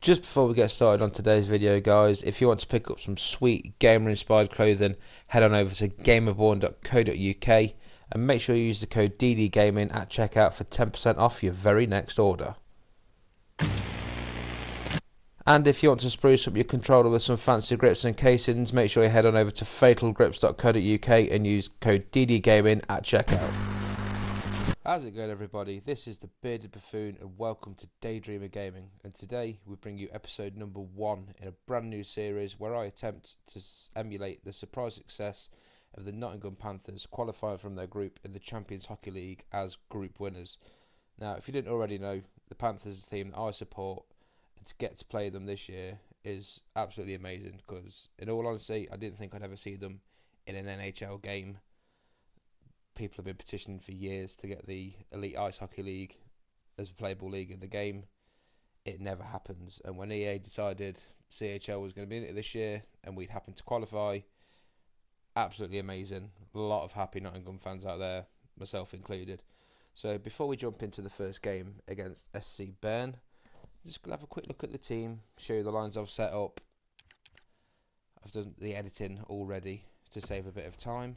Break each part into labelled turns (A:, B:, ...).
A: Just before we get started on today's video, guys, if you want to pick up some sweet gamer-inspired clothing, head on over to gamerborn.co.uk and make sure you use the code DDGaming at checkout for 10% off your very next order. And if you want to spruce up your controller with some fancy grips and casings, make sure you head on over to fatalgrips.co.uk and use code DDGaming at checkout. How's it going, everybody? This is the Bearded Buffoon and welcome to Daydreamer Gaming, and today we bring you episode number 1 in a brand new series where I attempt to emulate the surprise success of the Nottingham Panthers qualifying from their group in the Champions Hockey League as group winners. Now, if you didn't already know, the Panthers is a team that I support, and to get to play them this year is absolutely amazing because, in all honesty, I didn't think I'd ever see them in an NHL game. People have been petitioning for years to get the Elite Ice Hockey League as a playable league in the game. It never happens, and when EA decided CHL was going to be in it this year and we'd happen to qualify, absolutely amazing. A lot of happy Nottingham fans out there, myself included. So before we jump into the first game against SC Bern, I'm just going to have a quick look at the team, show you the lines I've set up. I've done the editing already to save a bit of time.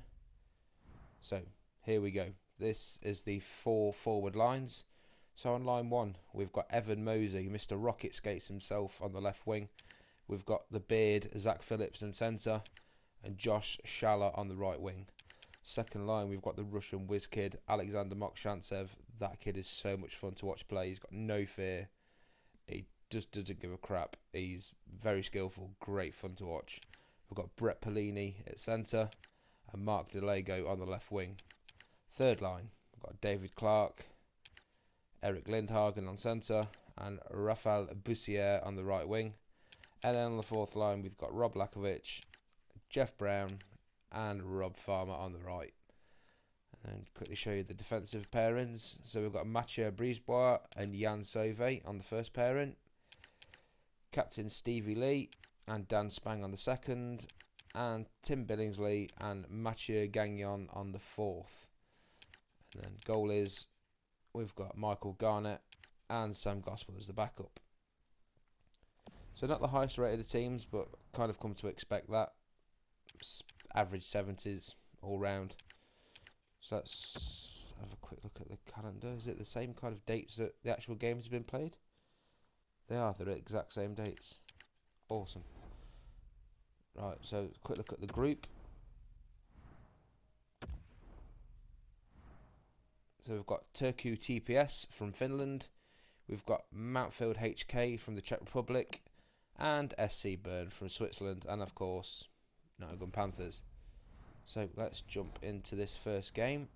A: So here we go. This is the 4 forward lines. So on line 1, we've got Evan Mosey, Mr. Rocket Skates himself on the left wing. We've got the Beard, Zach Phillips in centre, and Josh Schaller on the right wing. Second line, we've got the Russian whiz kid, Alexander Mokshantsev. That kid is so much fun to watch play. He's got no fear. He just doesn't give a crap. He's very skillful, great fun to watch. We've got Brett Polini at centre and Mark DeLego on the left wing. Third line, we've got David Clark, Eric Lindhagen on centre, and Rafael Bussier on the right wing. And then on the fourth line, we've got Rob Lakovic, Jeff Brown, and Rob Farmer on the right. And then quickly show you the defensive pairings. So we've got Mathieu Brisebois and Jan Sauvé on the first pairing, Captain Stevie Lee and Dan Spang on the second, and Tim Billingsley and Mathieu Gagnon on the fourth. And then goalies, we've got Michael Garnett and Sam Gospel as the backup. So not the highest rated of teams, but kind of come to expect that. Average 70s all round. So let's have a quick look at the calendar. Is it the same kind of dates that the actual games have been played? They are, they're the exact same dates. Awesome. Right, so quick look at the group. So we've got Turku TPS from Finland, we've got Mountfield HK from the Czech Republic, and SC Bern from Switzerland, and of course Nottingham Panthers. So let's jump into this first game.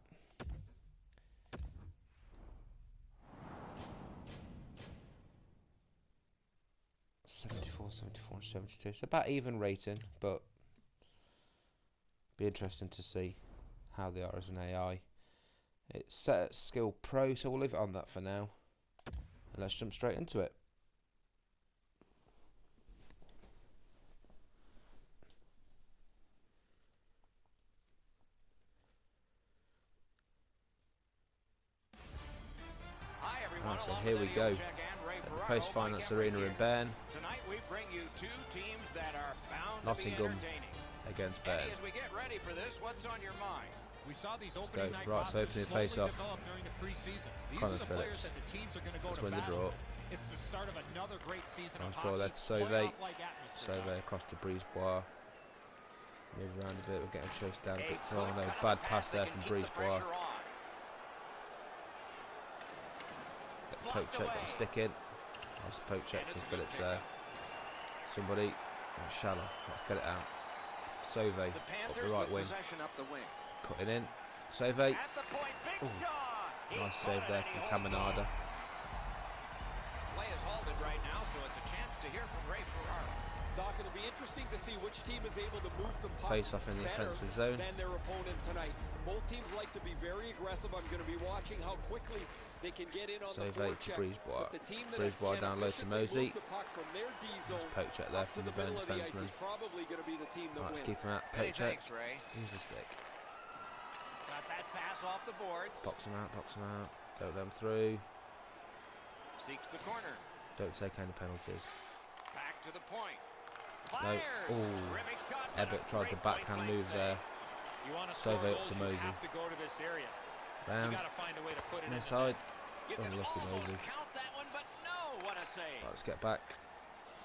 A: .74, 74, 72. It's about even rating, but be interesting to see how they are as an AI. It's set at Skill Pro, so we'll leave it on that for now. And let's jump straight into it.
B: Hi everyone.
A: Right, so here we go. Post Finance Arena in Bern.
B: Tonight we bring you two teams that are bound
A: Nottingham
B: to be entertaining.
A: against Bern.
B: As we get ready for this, what's on your mind?
C: We saw these
A: Let's
C: opening
A: go.
C: night
A: Right, so
C: rosters
A: opening
C: slowly
A: face-off.
C: develop during the preseason. These
A: Connor
C: are the
A: Phillips.
C: players that the teams are going to go
A: Let's
C: to
A: win the
C: battle
A: draw.
C: with. It's the start of another great season
A: Nice
C: of
A: draw
C: hockey.
A: there to Sauvé.
C: Playoff-like atmosphere.
A: Sauvé across to Brisebois. Move around a bit, we're getting chased down a bit. Oh no, bad pass there from Brisebois. Get the poke check, got the stick in. Nice poke check from Phillips there. Somebody, Schaller, let's get it out. Sauvé, up the right wing. Cutting in. Sauvé. Nice save there from Caminada.
B: Play is halted right now, so it's a chance to hear from Ray Ferraro.
D: Doc, it'll be interesting to see which team is able to move the puck
A: Face off in the
D: better
A: offensive zone.
D: than their opponent tonight. Both teams like to be very aggressive. I'm going to be watching how quickly they can get in on the
A: Sauvé to
D: forecheck.
A: Brisebois.
D: But the team that
A: Brisebois
D: can
A: down low to
D: efficiently
A: Mosey.
D: move the puck from their D zone
A: Poke check there
D: up
A: from
D: to
A: the
D: the
A: Bern
D: middle of the ice
A: defenseman.
D: is probably going to be the team that
A: Right, let's
D: wins.
A: keep him out.
B: Many
A: Poke check.
B: thanks, Ray.
A: Use the stick.
B: Got that pass off the boards.
A: Box him out, box him out. Don't let him through.
B: Seeks the corner.
A: Don't take any penalties.
B: Back to the point.
A: No.
B: Fires.
A: Ooh.
B: Terrific shot, and a
A: Ebbett tried the
B: great
A: backhand
B: point-blank
A: move
B: save.
A: there.
C: You want to
A: Save
C: score
A: it
C: goals,
A: to
C: you
A: Mosey.
C: have to go to this area. You
A: Round.
C: got to find a way to put it in
A: Near
C: the
A: side.
C: net.
B: You can
A: Unlucky
B: almost
A: Mosey.
B: count that one, but no, what a save.
A: Right, let's get back.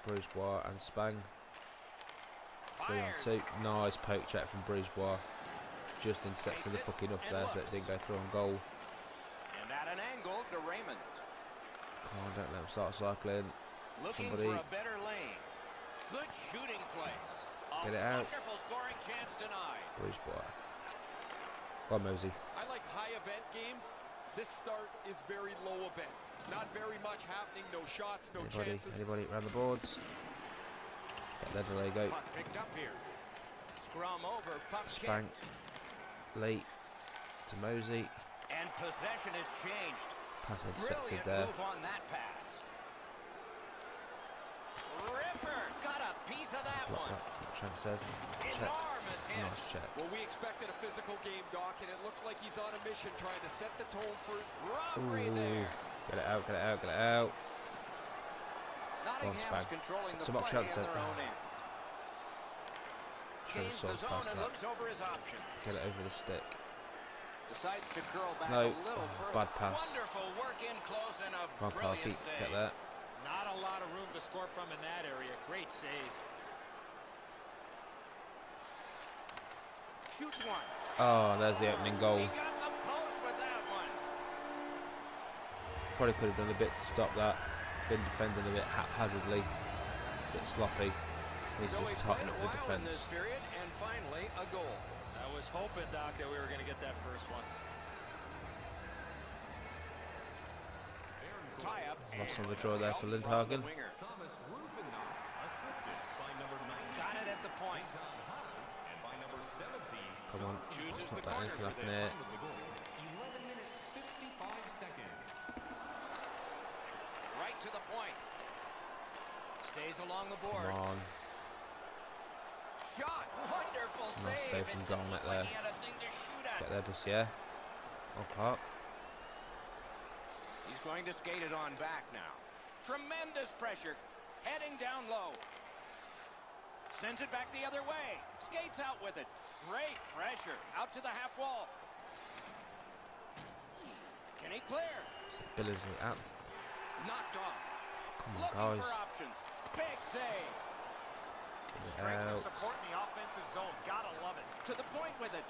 A: Bourgeois and Spang. 3 on
B: Fires.
A: 2. Nice poke check from Bourgeois. Just intercepted the
B: Takes it
A: puck enough
B: and
A: there so it
B: looks.
A: didn't go through on goal.
B: And at an angle to Raymond.
A: Come on, don't let him start cycling.
B: Looking
A: Somebody.
B: for a better lane. Good shooting place. A
A: Get it out.
B: wonderful scoring chance denied.
A: Bourgeois. Go on, Mosey.
D: I like high event games. This start is very low event. Not very much happening, no shots, no chances.
A: Anybody around the boards? Get there, delay, go.
B: Puck picked up here. Scrum over, puck
A: Spank.
B: kicked.
A: Late to Mosey.
B: And possession has changed.
A: Pass intercepted
B: Brilliant
A: there.
B: move on that pass. Ripper got a piece of that
A: Block
B: one.
A: that. Tremsev. Check.
B: Enormous hit.
A: Nice check.
D: Well, we expected a physical game, Doc, and it looks like he's on a mission trying to set the tone for...
B: Robbery
A: Ooh.
B: there.
A: Get it out, get it out, get it out.
B: Nottingham's
A: Spang.
B: controlling the
A: Some more
B: play in
A: chance
B: their
A: there.
B: own end.
A: Should have
B: Gains the
A: sold
B: zone
A: past
B: and
A: that.
B: looks over his options.
A: Get it over the stick.
B: Decides to curl back
A: No.
B: a little
A: Oh,
B: further.
A: bad pass.
B: Wonderful work in close and a
A: Come on,
B: brilliant
A: Parky.
B: save.
A: Get there.
C: Not a lot of room to score from in that area. Great save.
B: Shoots one.
A: Oh, there's the opening goal.
B: He got the post with that one.
A: Probably could have done a bit to stop that. Been defending a bit haphazardly. A bit sloppy. Needs to
B: So he
A: just
B: played
A: tighten
B: a
A: up the
B: while in this
A: defence.
B: period, and finally a goal.
C: I was hoping, Doc, that we were going to get that first one.
B: Tie up.
A: Lost on
B: and
A: the draw there for
B: help from
A: Lindhagen.
B: the winger. Got it at the point.
A: Come on.
B: Chooses
A: It's
B: the
A: not that
B: corner
A: anything
B: for
A: happening
B: this.
A: here.
B: Right to the point. Stays along the
A: Come
B: boards.
A: on.
B: Shot. Wonderful
A: Nice
B: save.
A: save from
B: It didn't
A: Dolmet
B: look
A: there.
B: like he had a thing to shoot at.
A: Get there, Bussier. On Clark.
B: He's going to skate it on back now. Tremendous pressure. Heading down low. Sends it back the other way. Skates out with it. Great pressure. Out to the half wall. Can he clear?
A: Billingsley out.
B: Knocked off.
A: Come on,
B: Looking
A: guys.
B: for options. Big save.
A: Get it
C: Strength and
A: out.
C: support in the offensive zone. Gotta love it.
B: To the point with it.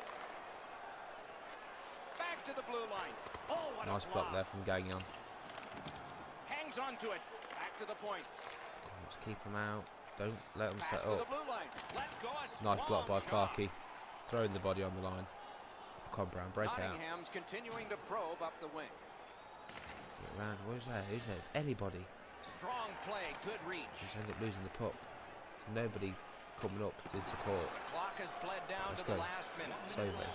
B: Back to the blue line. Oh, what
A: Nice
B: a
A: block
B: block.
A: there from Gagnon.
B: Hangs on to it. Back to the point.
A: Come on, let's keep him out. Don't let him
B: Pass
A: set
B: to the
A: up.
B: blue line. Let's go. A
A: Nice block by
B: strong shot.
A: Clarkey. Throwing the body on the line. Come on, Brown, break out.
B: Nottingham's continuing to probe up the wing.
A: Get around. Who's there? Who's there? Anybody.
B: Strong play, good reach.
A: Just ends up losing the puck. There's nobody coming up to support.
B: The clock has bled down
A: Let's
B: to
A: go.
B: the last minute.
A: Sobe.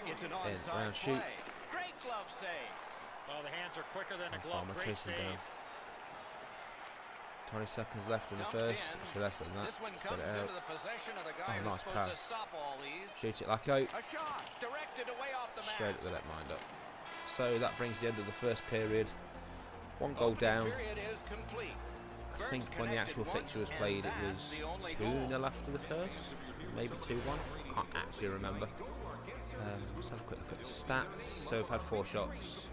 B: It's an
A: Round,
B: onside
A: shoot.
B: play. Great glove save.
C: Well, the hands are quicker than a
A: And
C: glove.
A: Farmer
C: Great
A: chasing
C: save.
A: down. 20 seconds left in the
B: Dumped
A: first.
B: in.
A: Actually less than that.
B: This one
A: Let's get
B: comes
A: it
B: into
A: out.
B: the possession of the guy
A: Oh,
B: who's
A: nice
B: supposed to
A: pass.
B: stop all these.
A: Shoot it, Lacko.
B: A shot directed away off the
A: Straight at
B: mat.
A: the net mind up. So that brings the end of the first period. One goal
B: Opening
A: down.
B: period is complete.
A: I
B: Bern's
A: think when the
B: connected
A: actual
B: once,
A: fixture was
B: and
A: played, it
B: that's
A: was
B: the only
A: 2-0
B: goal.
A: after the first, maybe 2-1. Can't actually remember. Let's have a quick look at the stats. So we've had 4 shots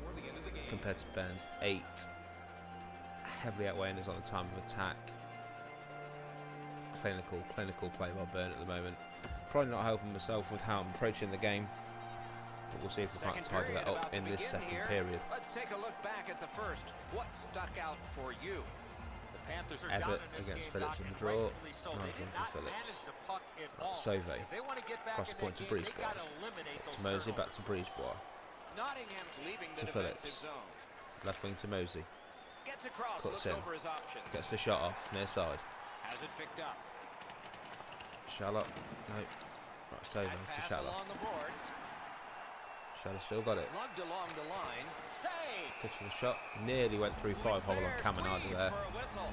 A: compared to Bern's 8. Heavily outweighing us on the time of attack. Clinical play by Bern at the moment. Probably not helping myself with how I'm approaching the game. But we'll see if we can't
B: Second
A: tidy
B: period
A: that
B: about
A: up
B: to
A: in this
B: begin
A: second
B: here.
A: period.
B: Let's take a look back at the first. What stuck out for you?
C: The Panthers are
A: Ebbett
C: down in this
A: against
C: game,
A: Phillips
C: Doc,
A: in the
C: and
A: draw.
C: rightfully so.
A: No,
C: They
A: against
C: did not
A: Phillips.
C: manage the puck at all.
A: Sauvé.
C: If they want to get back
A: Cross
C: in
A: point
C: that
A: to
C: game, they
A: Brisbois.
C: got to eliminate those
A: To Mosey, back
C: turnovers.
A: to Brisbois.
B: Nottingham's leaving the
A: To
B: defensive
A: Phillips.
B: zone.
A: Left wing to Mosey.
B: Gets across,
A: Cuts
B: looks
A: in.
B: over his options.
A: Gets the shot off, near side.
B: Has it picked up.
A: Charlotte. No. Right, Sauvé
B: That
A: to
B: pass
A: Charlotte.
B: along the boards.
A: Charlotte still got it.
B: Lugged along the line. Save!
A: Pitch for the shot. Nearly went through 5-hole on Caminada
B: Squeeze
A: there.
B: for a whistle.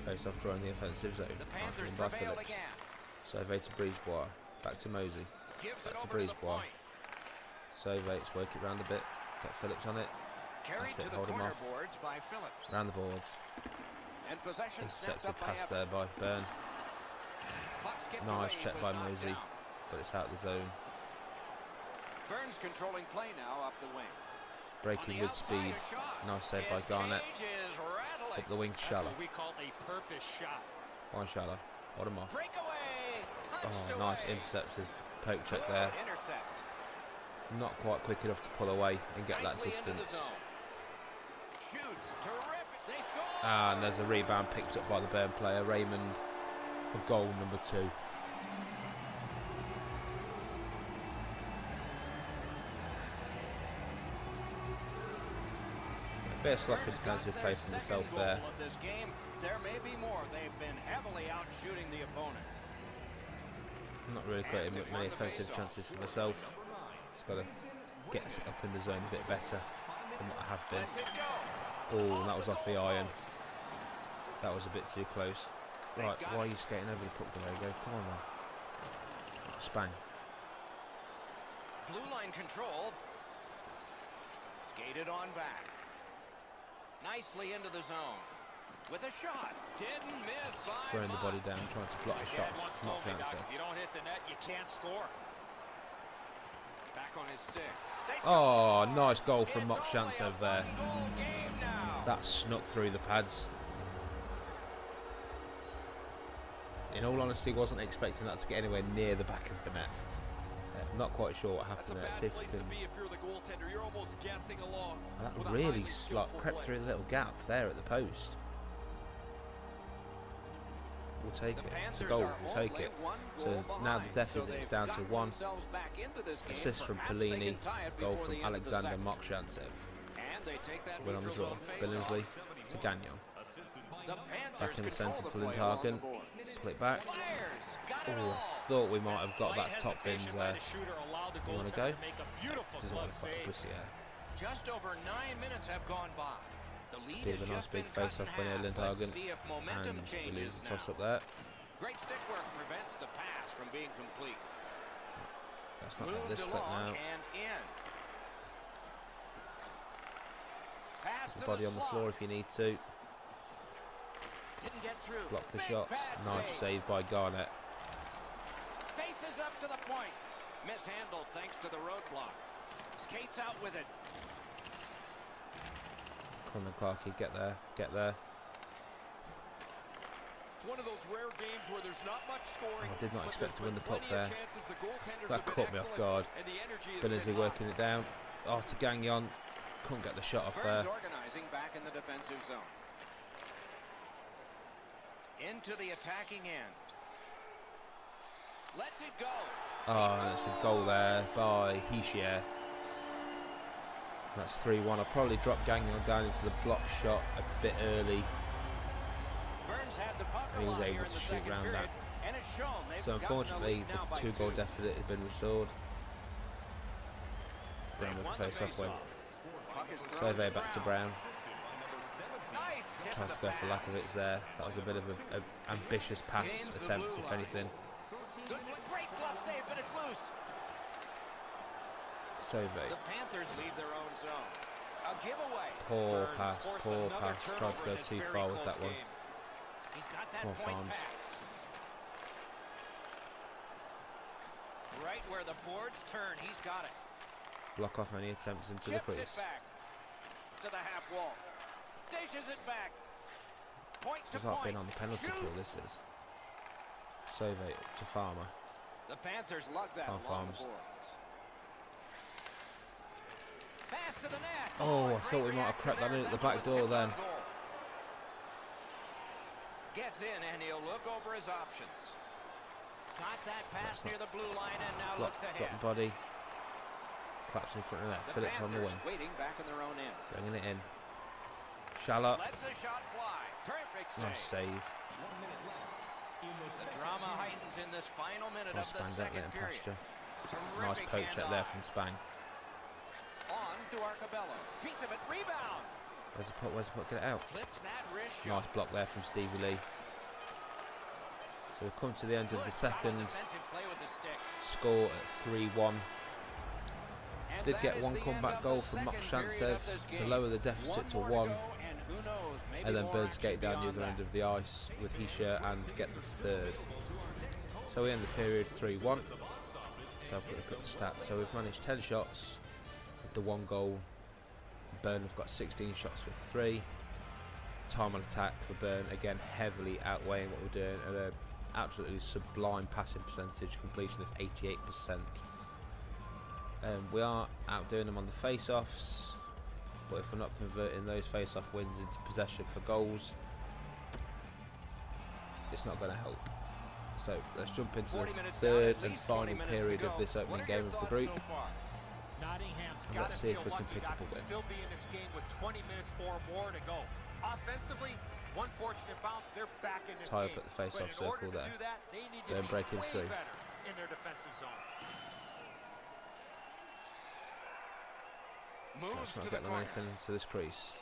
A: Face off drawing the offensive zone.
B: The Panthers
A: Marking by
B: prevail
A: Phillips.
B: again.
A: Sauvé to Brisbois. Back to Mosey.
B: Gives it
A: That's a
B: over to
A: breeze
B: the
A: boy.
B: point.
A: Sovates, work it round a bit. Get Phillips on it.
B: Carried
A: That's it,
B: to the
A: hold him
B: corner
A: off.
B: boards by Phillips.
A: Round the boards.
B: And possession snapped
A: Intercepts a
B: up by
A: pass
B: Everett.
A: there by Bern.
B: Puck skipped
A: Nice
B: away,
A: check
B: was
A: by
B: knocked
A: Mosey,
B: down.
A: but it's out of the zone.
B: Burns controlling play now up the wing.
A: Breaking
B: On the
A: with
B: outside,
A: speed.
B: a shot.
A: Nice save by
B: His
A: Garnett.
B: cage is rattling.
A: Up the wing,
C: That's
A: Shallow.
C: what we call a purpose shot.
A: One Shallow. Hold him off.
B: Breakaway. Punched
A: Oh,
B: away.
A: nice interceptive poke check
B: Good
A: there.
B: intercept.
A: Not quite quick enough to pull away and get that
B: Nicely into the
A: distance.
B: zone. Shoots. Terrific. They score.
A: And there's a rebound picked up by the Bern player, Raymond, for goal number 2. A bit of sloppy
B: Burns got
A: defensive
B: their
A: play from
B: second
A: himself
B: goal
A: there.
B: of this game. There may be more. They've been heavily out shooting the opponent.
A: Not really creating many offensive chances for myself. Just got to get set up in the zone a bit better than what I have been.
B: Lets it go.
A: Oh, and that was off the iron.
B: goalpost.
A: That was a bit too close. Right,
B: got
A: why are
B: it.
A: you skating over the puck, Diogo? Come on, man. Spang.
B: Blue line control. Skated on back. Nicely into the zone. With a shot. Didn't miss by
A: Throwing the
B: much.
A: body down, trying to block the
C: My dad
A: shots.
C: once
A: Not
C: told me, Doc,
A: Jansen.
C: if you don't hit the net, you can't score.
B: Back on his stick. They
A: Oh,
B: score!
A: nice goal from
B: It's
A: Mok
B: only a
A: Shantsev there.
B: one-goal game now.
A: That snuck through the pads. In all honesty, wasn't expecting that to get anywhere near the back of the net. Not quite sure what
D: That's a
A: happened there.
D: bad
A: See if we
D: place to
A: can.
D: be if you're the goaltender. You're almost guessing along.
A: That
D: with a
A: really
D: highly skillful
A: crept
D: play.
A: through the little gap there at the post. We'll take
B: The
A: it. It's a
B: Panthers
A: goal.
B: are
A: We'll take
B: only
A: it.
B: one
A: So
B: goal
A: now the
B: behind.
A: deficit
B: So
A: is
B: they've
A: down to
B: gotten
A: 1.
B: themselves back into this game.
A: Assist from
B: Perhaps they
A: Pellini.
B: can tie it
A: Goal
B: before
A: from
B: the end of the
A: Alexander
B: second.
A: Mok Shantsev.
B: And they take that
A: Win on the
B: neutral
A: draw.
B: zone face-off.
A: Billingsley to Gagnon.
B: The Panthers
A: in the
B: control
A: centre
B: the
A: to
B: play along the
A: Lindhagen.
B: boards.
A: Split back.
B: Fires. Got it
A: Oh,
B: all.
A: I thought we might have got
C: Slight
A: that top bins
C: hesitation by
A: there.
C: the shooter allowed the
A: You wanna
C: goaltender
A: go?
C: to make a beautiful
A: Doesn't want
C: glove
A: to fight
C: save.
A: pussy, yeah.
B: Just over 9 minutes have gone by. The lead
A: Bit
B: has
A: of a nice
B: just
A: big
B: been cut
A: face
B: in
A: off when
B: half. Let's
A: Lindhagen.
B: see if momentum
A: And we
B: changes
A: lose the
B: now.
A: toss up there.
B: Great stick work prevents the pass from being complete.
A: Let's not let
B: Moved
A: this slip
B: along
A: now.
B: and in. Pass
A: The
B: to
A: body
B: the
A: on the
B: slot.
A: floor if you need to.
B: Didn't get through.
A: Block the
B: Big
A: shots.
B: pad
A: Nice
B: save.
A: save by Garnett.
B: Faces up to the point. Mishandled thanks to the roadblock. Skates out with it.
A: Conor Clarkey, get there, get there.
D: It's one of those rare games where there's not much scoring.
A: I did not
D: but
A: expect to
D: there's
A: win the
D: been
A: puck
D: plenty of
A: there.
D: chances. The goaltenders
A: That
D: have been
A: caught me off
D: excellent,
A: guard.
D: and the energy has
A: Billingsley
D: been
A: working it down. Oh, to Gagnon. Couldn't get the shot off
B: Burns
A: there.
B: organizing back in the defensive zone. Into the attacking end. Lets it go.
A: Oh, and it's a goal there by Hischier. That's 3-1. I'll probably drop Gagnon down into the block shot a bit early.
B: Burns had the puck
A: He was
B: line
A: able
B: here in
A: to
B: the
A: shoot
B: second
A: round
B: period,
A: that.
B: and it's shown. They've
A: So
B: gotten
A: unfortunately,
B: lead now
A: the
B: by
A: 2-goal
B: two.
A: deficit has been restored. Down with
B: Won
A: the
B: the
A: face-off win.
B: faceoff. Puck is thrown
A: Survey back to Brown.
B: Nice tip
A: Tries
B: of
A: to
B: the
A: go for
B: pass.
A: Lakovic there. That was a bit of an ambitious pass
B: Gains the
A: attempt,
B: blue
A: if
B: line.
A: anything.
B: Good, great glove save, but it's loose.
A: Survey.
B: The Panthers leave their own zone. A giveaway.
A: Poor
C: Burns
A: pass,
C: forced
A: poor
C: another
A: pass. Tried to
C: turnover
A: go
C: in this
A: too
C: very
A: far with
C: close
A: that one.
C: game.
B: He's got that
A: Come on,
B: point
A: Farms.
B: pass. Right where the boards turn, he's got it.
A: Block off any attempts into the
B: Chips it
A: crease.
B: back to the half wall. Dishes it back. Point to
A: It's like
B: point.
A: being on the penalty kill,
B: Shoots.
A: this is. Survey to Farmer.
B: The Panthers lug that
A: Farm
B: along
A: Farms.
B: the boards. Pass to the net.
A: Oh, I
B: great
A: thought we might have
B: reaction
A: crept that
B: there
A: in
B: as
A: at the
B: one
A: back
B: was
A: door
B: tipped on
A: then.
B: goal. Gets in and he'll look over his options. Got that pass
A: That's
B: near the blue line and now
A: Block,
B: looks
A: drop
B: ahead.
A: the body. Claps in front of that.
B: The
A: Phillips on the
B: Panthers
A: wing.
B: waiting back in their own end.
A: Bringing it in. Shallow.
B: Lets the shot fly. Terrific save.
A: Nice save.
B: The drama heightens in this final minute
A: Nice
B: of the
A: Spang, don't let
B: second
A: him
B: period.
A: past you.
B: Terrific
A: Nice poke check there
B: handoff.
A: from Spang.
B: On to Arcabello. Piece of it. Rebound.
A: Where's the puck? Where's the puck? Get it out.
B: Flips that wrist shot.
A: Nice block there from Stevie Lee. So we've come to the end of the
B: Good,
A: second.
B: solid defensive play with the stick.
A: Score at 3-1.
B: And
A: Did
B: that
A: get
B: is
A: one
B: the
A: comeback
B: end of
A: goal
B: the
A: from
B: second period of this
A: Mokhshantsev to
B: game.
A: lower the deficit to
B: One more
A: 1.
B: to go, and who knows, maybe
A: And then
B: more
A: Bern
B: action
A: skate down the
B: beyond
A: other
B: that.
A: end of the ice with Hisha and get the third. So we end the period 3-1. So I'll put a quick stats. So we've managed 10 shots with the 1 goal. Bern have got 16 shots with 3. Time on attack for Bern, again heavily outweighing what we're doing at an absolutely sublime passing percentage, completion of 88%. We are outdoing them on the face-offs, but if we're not converting those face-off wins into possession for goals, it's not going to help. So let's jump into the third and final period of this opening game of the group.
C: Nottingham's
A: And
C: got to
A: let's see if
C: feel
A: we can
C: lucky
A: pick
C: not
A: up a
C: to
A: win.
C: still be in this game with 20 minutes or more to go. Offensively, one fortunate bounce, they're back in this
A: Tie up
C: game.
A: at the face-off
C: But in order
A: circle
C: to
A: there.
C: do that, they need to
A: Bern
C: be
A: breaking
C: way
A: through.
C: better in their defensive zone.
B: Moves
A: Let's
B: to
A: not
B: the
A: get them
B: corner.
A: anything into this crease.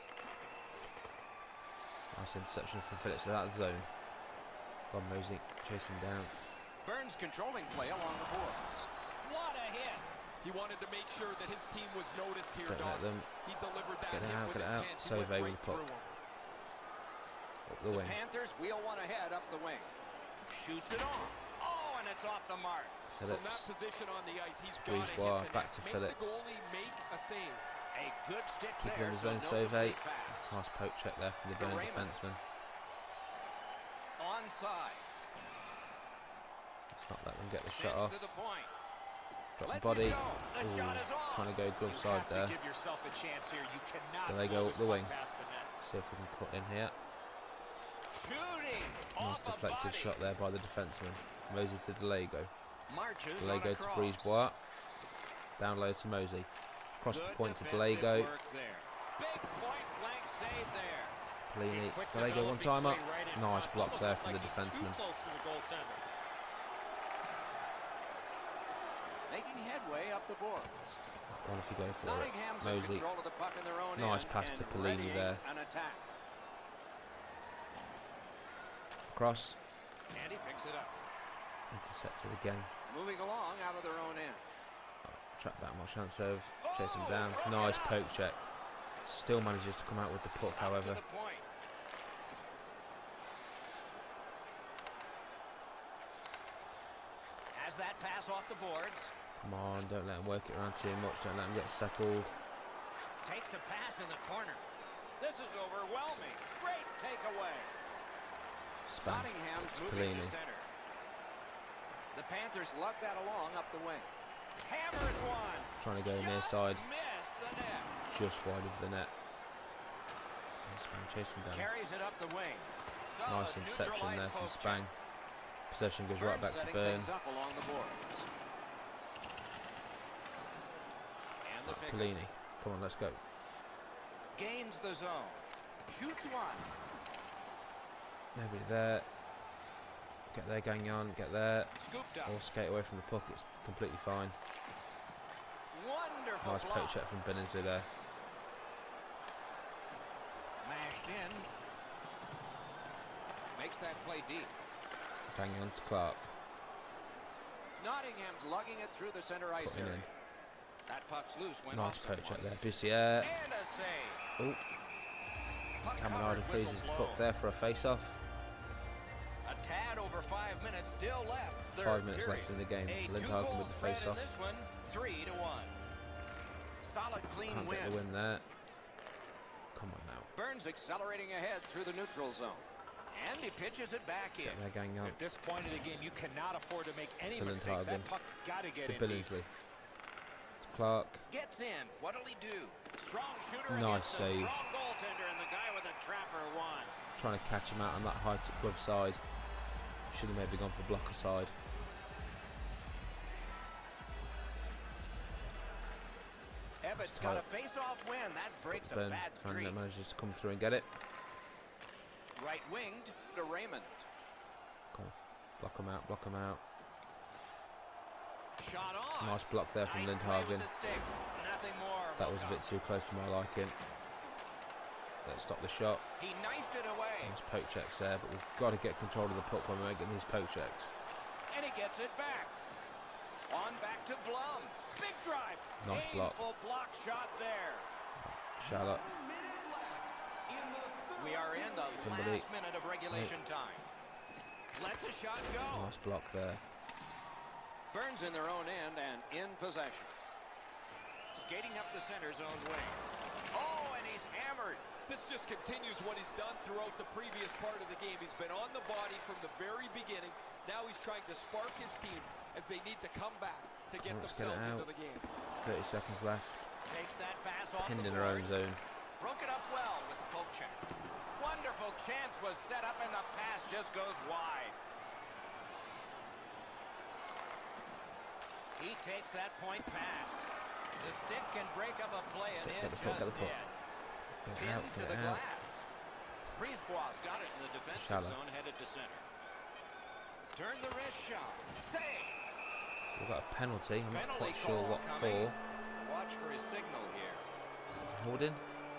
A: Nice interception from Phillips to that zone. Gone Mosey, chasing down.
B: Bern's controlling play along the boards. What a hit!
D: He wanted to make sure that his team was noticed here,
A: Don't let
D: Doc.
A: them
D: He delivered that
A: get it
D: hit
A: out,
D: with
A: get it out.
D: intent. He
A: Sauve
D: went
A: with
D: right
A: the puck.
D: through him.
A: Up the
B: The
A: wing.
B: Panthers wheel one ahead up the wing. Shoots it on. Oh, and it's off the mark.
D: From that
A: Phillips.
D: position on the ice, he's
A: Squeeze
D: got to
A: bar,
D: hit the
A: back
D: net.
A: to
D: Make
A: Phillips.
D: the goalie make a save.
B: A good stick
A: Keep
B: there.
A: in the
B: so
A: zone,
B: no
A: Sauve.
B: complete pass.
A: Nice poke check there from the
B: To
A: Bern
B: Raymond.
A: defenseman.
B: Onside.
A: Let's not let them get the shot
B: Sends
A: off.
B: to the point.
A: Got the
B: Lets
A: body.
B: it go. The shot is off.
A: Trying to go glove
C: You
A: side
C: have
A: there.
C: to give yourself a chance here. You cannot
A: Do they
C: pull
A: go up
C: this
A: the
C: puck
A: wing?
C: past the net.
A: See if we can cut in here.
B: Shooting
A: Nice
B: off a
A: deflected
B: body.
A: shot there by the defenseman. Mosey to DeLego.
B: Marches on
A: DeLego
B: a
A: to
B: cross.
A: Brisebois. Down low to Mosey. Across the
B: Good
A: point to
B: defensive
A: DeLego.
B: work there. Big point blank save there.
A: Pelini.
C: Quick
A: DeLego one
C: developing
A: timer.
C: play right in
A: Nice
C: front.
A: block
C: Almost
A: there
C: looked
A: from the
C: like he's too
A: defenseman.
C: close to the goaltender.
B: Making headway up the boards.
A: What if you go for it?
B: Nottingham's in
A: Mosey.
B: control of the puck in their own
A: Nice
B: end
A: pass
B: and
A: to Pelini
B: readying
A: there.
B: An attack.
A: Cross.
B: And he picks it up.
A: Intercepted again.
B: Moving along out of their own end.
A: Track back Mokhshantsev. Chase him
B: Oh,
A: down.
B: broken
A: Nice
B: up.
A: poke check. Still manages to come out with the puck,
B: Out
A: however.
B: to the point. Has that pass off the boards.
A: Come on, don't let him work it around too much. Don't let him get settled.
B: Takes a pass in the corner. This is overwhelming. Great takeaway.
A: Span.
B: Nottingham's
A: To
B: moving to
A: Pelini.
B: center. The Panthers lug that along up the wing. Hammers one.
A: Trying to go near
B: Just
A: side.
B: missed the net.
A: Just wide of the net. And Spang chasing him down.
B: Carries it up the wing.
A: Nice
B: Solid
A: interception
B: neutralized
A: there from
B: post
A: Spang.
B: check.
A: Possession goes
B: Bern
A: right back to
B: setting
A: Bern.
B: things up along the boards. And the
A: Right,
B: pickup.
A: Pelini. Come on, let's go.
B: Gains the zone. Shoots one.
A: Nobody there. Get there, Gagnon. Get there.
B: Scooped up.
A: Or skate away from the puck. It's completely fine.
B: Wonderful
A: Nice
B: block.
A: poke check from Benenzo there.
B: Mashed in. Makes that play deep.
A: Gagnon to Clark.
B: Nottingham's lugging it through the center ice
A: Putting
B: area.
A: in.
B: That puck's loose. Went
A: Nice
B: off
A: poke check
B: someone.
A: there. Bussiere.
B: And a save.
A: Oh,
B: Puck
A: Caminardi
B: covered,
A: freezes
B: whistle
A: the
B: blown.
A: puck there for a face-off.
B: A tad over 5 minutes still left.
A: 5 minutes left in the game.
B: A
A: Lindhagen
B: two-goal
A: with the
B: spread in
A: face-off.
B: this one, 3-1. Solid, clean
A: Can't get
B: win.
A: the win there. Come on now.
B: Burns accelerating ahead through the neutral zone. And he pitches it back in.
A: Get there, Gagnon.
C: At this point of the game, you cannot afford to make any
A: To
C: mistakes. That
A: Lindhagen.
C: puck's got to get
A: To
C: in deep.
A: Billingsley. To Clark.
B: Gets in. What'll he do? Strong shooter
A: Nice
B: against
A: save.
B: a strong goaltender, and the guy with a trapper won.
A: Trying to catch him out on that high glove side. Should have maybe gone for blocker side.
B: Ebbets
A: tight.
B: got a face-off win. That breaks a
A: Bern
B: bad streak.
A: manages to come through and get it.
B: Right-winged to Raymond.
A: Go on. Block him out, block him out.
B: Shot on.
A: Nice block there from
B: Nice play with
A: Lindhagen.
B: the stick. Nothing more.
A: That was a bit too close to my liking. Let's stop the shot.
B: He knifed it away.
A: There's poke checks there, but we've got to get control of the puck when we're making these poke checks.
B: And he gets it back. On back to Blum. Big drive.
A: Nice block.
B: Painful block shot there.
A: Charlotte.
B: We are in the
A: Somebody.
B: last minute of regulation time. Lets a shot go.
A: Nice block there.
B: Bern's in their own end and in possession. Skating up the center zone wing. Oh, and he's hammered.
D: This just continues what he's done throughout the previous part of the game. He's been on the body from the very beginning. Now he's trying to spark his team as they need to come back to get
A: Let's get it
D: themselves into
A: out.
D: the game.
A: 30 seconds left.
B: Takes that pass off
A: Pinned
B: the
A: in their own
B: boards.
A: zone.
B: Broke it up well with the poke check. Wonderful chance was set up and the pass just goes wide. He takes that point pass. The stick can break up a play and
A: Get
B: it
A: the puck, get
B: just
A: the puck.
B: did.
A: Get it
B: Pinned
A: out,
B: to
A: get
B: the
A: it out.
B: glass. Brisebois got it in the defensive
A: Shallow.
B: zone, headed to center. Turn the wrist shot. Save.
A: We've got a penalty. I'm not
B: Penalty
A: quite sure
B: call
A: what
B: coming.
A: for.
B: Watch for his signal here.
A: Is it for holding?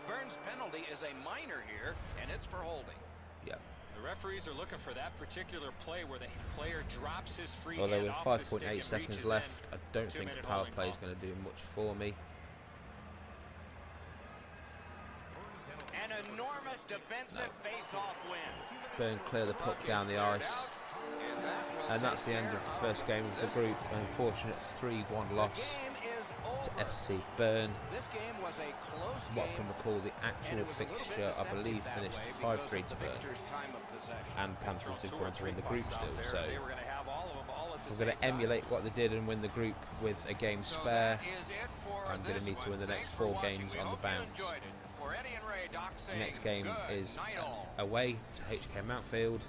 B: Bern's penalty is a minor here, and it's for holding.
A: Yeah.
C: The referees are looking for that particular play where the player drops his free
A: Although
C: hand
A: with
C: off the stick
A: 5.8
C: and
A: seconds
C: reaches
A: left, I don't think the
C: 2-minute
A: power
C: holding
A: play is
C: call.
A: going to do much for me.
B: An enormous defensive face-off win.
A: Bern clear the puck down the ice. And that's the end of the first game of the group. An unfortunate 3-1 loss
B: Game is
A: to
B: over.
A: SC Bern.
B: This game was a close
A: What I
B: game.
A: can recall, the
B: and
A: actual
B: it was a little bit
A: fixture, I believe,
B: deceptive that
A: finished
B: way because
A: 5-3
B: of
A: to
B: the
A: Bern.
B: victor's time of possession.
A: And Panthers and Panthers are in the group still, so
C: They were going to have all of them all at the
A: we're
C: same
A: going to emulate what they did and win the group with a game
B: So
A: spare.
B: that is it for
A: I'm going to
B: this
A: need to
B: one.
A: win the next
B: Thanks for
A: 4
B: watching.
A: games
B: We
A: on the
B: hope you
A: bounce.
B: enjoyed it. For Eddie and Ray, Doc
A: The
B: saying
A: next game
B: good
A: is
B: night all.
A: away to HK Mountfield,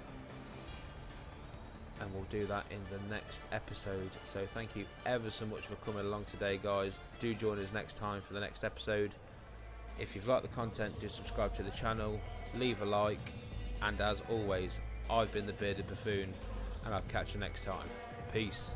A: and we'll do that in the next episode. So thank you ever so much for coming along today, guys. Do join us next time for the next episode. If you've liked the content, do subscribe to the channel, leave a like, and as always, I've been the Bearded Buffoon, and I'll catch you next time. Peace.